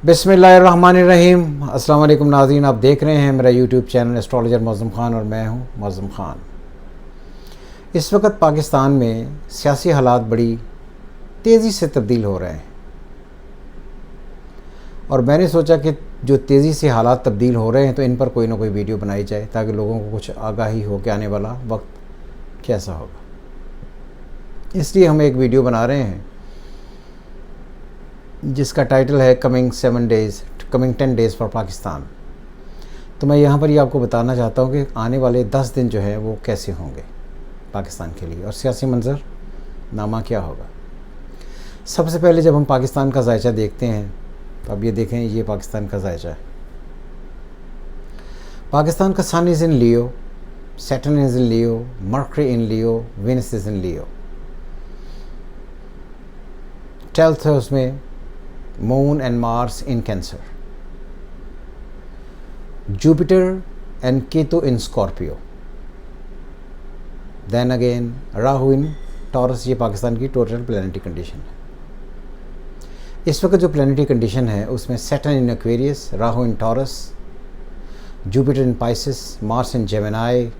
बिस्मिल्लाहिर्रहमानिर्रहीम। अस्सलाम वालेकुम नाज़रीन, आप देख रहे हैं मेरा YouTube channel astrologer Mauzam Khan और मैं हूं मौज़म ख़ान। इस वक्त पाकिस्तान में सियासी हालात बड़ी तेज़ी से तब्दील हो रहे हैं और मैंने सोचा कि जो तेज़ी से हालात तब्दील हो रहे हैं तो इन पर कोई ना कोई वीडियो बनाई जाए ताकि लोगों को कुछ आगाही हो कि आने वाला वक्त कैसा होगा। इसलिए हम एक वीडियो बना रहे हैं जिसका टाइटल है कमिंग 10 डेज़ फॉर पाकिस्तान। तो मैं यहाँ पर ये आपको बताना चाहता हूँ कि आने वाले 10 दिन जो है वो कैसे होंगे पाकिस्तान के लिए और सियासी मंजर नामा क्या होगा। सबसे पहले जब हम पाकिस्तान का जायचा देखते हैं तो अब ये देखें, ये पाकिस्तान का जायचा है। पाकिस्तान का sun is in Leo, Saturn is in Leo, Mercury in Leo, Venus is in Leo. 12th है उसमें moon and Mars in Cancer, Jupiter and Ketu in Scorpio, then again Rahu in Taurus. ये पाकिस्तान की टोटल प्लैनेटरी कंडीशन है। इस वक्त जो planetary condition है उसमें Saturn in Aquarius, Rahu in taurus, Jupiter in Pisces, Mars in Gemini,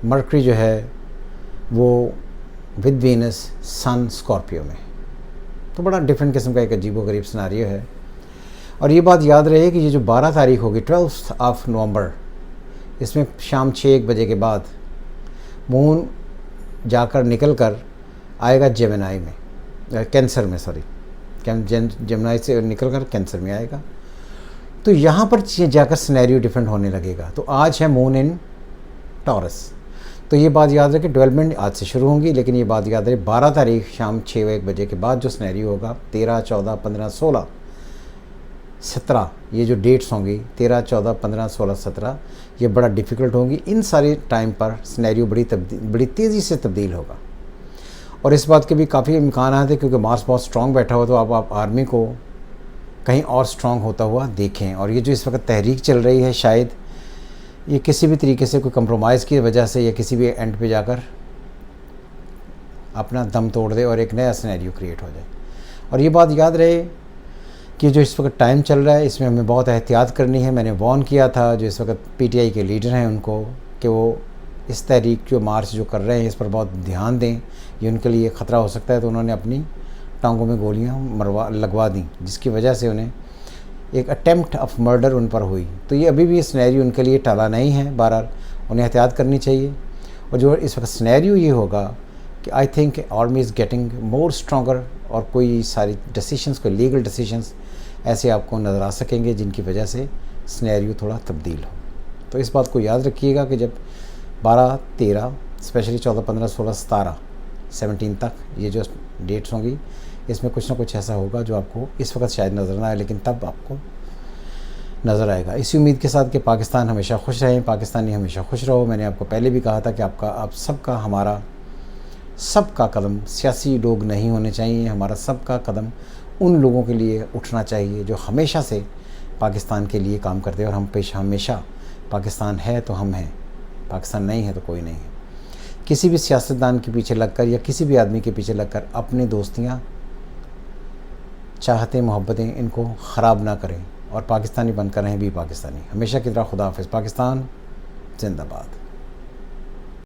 mercury जो है वो विद वीनस, सन स्कॉर्पियो में। तो बड़ा डिफरेंट किस्म का एक अजीबोगरीब सिनारियो है। और ये बात याद रहे कि ये जो 12 तारीख होगी 12 नवंबर, इसमें शाम 6-1 बजे के बाद मून जाकर निकल कर आएगा जेमिनी में, कैंसर में, जेमिनी से निकल कर कैंसर में आएगा। तो यहाँ पर जाकर सिनेरियो डिफरेंट होने लगेगा। तो आज है मून इन टॉरस, तो ये बात याद रहे कि डेवलपमेंट आज से शुरू होंगी, लेकिन ये बात याद रहे 12 तारीख शाम 6-1 बजे के बाद जो सिनेरियो होगा 13, 14, 15, 16, 17, ये जो डेट्स होंगी 13, 14, 15, 16, 17, ये बड़ा डिफ़िकल्ट होंगी। इन सारे टाइम पर सिनेरियो बड़ी तेज़ी से तब्दील होगा। और इस बात के भी काफ़ी इम्कान है क्योंकि मार्स बहुत स्ट्रॉन्ग बैठा हुआ, तो आप आर्मी को कहीं और स्ट्रॉन्ग होता हुआ देखें। और ये जो इस वक्त तहरीक चल रही है, शायद ये किसी भी तरीके से कोई कंप्रोमाइज़ की वजह से या किसी भी एंड पे जाकर अपना दम तोड़ दे और एक नया सिनेरियो क्रिएट हो जाए। और ये बात याद रहे कि जो इस वक्त टाइम चल रहा है इसमें हमें बहुत एहतियात करनी है। मैंने वार्न किया था जो इस वक्त पीटीआई के लीडर हैं उनको कि वो इस तहरीक जो मार्च जो कर रहे हैं इस पर बहुत ध्यान दें, ये उनके लिए ख़तरा हो सकता है। तो उन्होंने अपनी टांगों में गोलियाँ लगवा दी, जिसकी वजह से उन्हें एक अटेम्प्ट ऑफ मर्डर उन पर हुई। तो ये अभी भी सिनेरियो उनके लिए टाला नहीं है, बहरहाल उन्हें एहतियात करनी चाहिए। और जो इस वक्त सिनेरियो ये होगा कि I think army is getting more stronger और कोई सारी डिसीशंस, कोई लीगल डिसीशंस ऐसे आपको नज़र आ सकेंगे जिनकी वजह से सिनेरियो थोड़ा तब्दील हो। तो इस बात को याद रखिएगा कि जब 12, 13, स्पेशली 14, 15, 16, 17, 17 तक ये जो डेट्स होंगी इसमें कुछ ना कुछ ऐसा होगा जो आपको इस वक्त शायद नज़र ना आए, लेकिन तब आपको नज़र आएगा। इसी उम्मीद के साथ कि पाकिस्तान हमेशा खुश रहें, पाकिस्तानी हमेशा खुश रहो। मैंने आपको पहले भी कहा था कि आप सबका, हमारा सबका कदम सियासी लोग नहीं होने चाहिए, हमारा सबका कदम उन लोगों के लिए उठना चाहिए जो हमेशा से पाकिस्तान के लिए काम करते हैं। और हम हमेशा पाकिस्तान है तो हम हैं, पाकिस्तान नहीं है तो कोई नहीं है। किसी भी सियासतदान के पीछे लगकर या किसी भी आदमी के पीछे लगकर अपनी दोस्तियाँ, चाहते, मोहब्बतें इनको ख़राब ना करें और पाकिस्तानी बनकर रहें भी पाकिस्तानी। हमेशा की तरह खुदा हाफ़िज़। पाकिस्तान जिंदाबाद।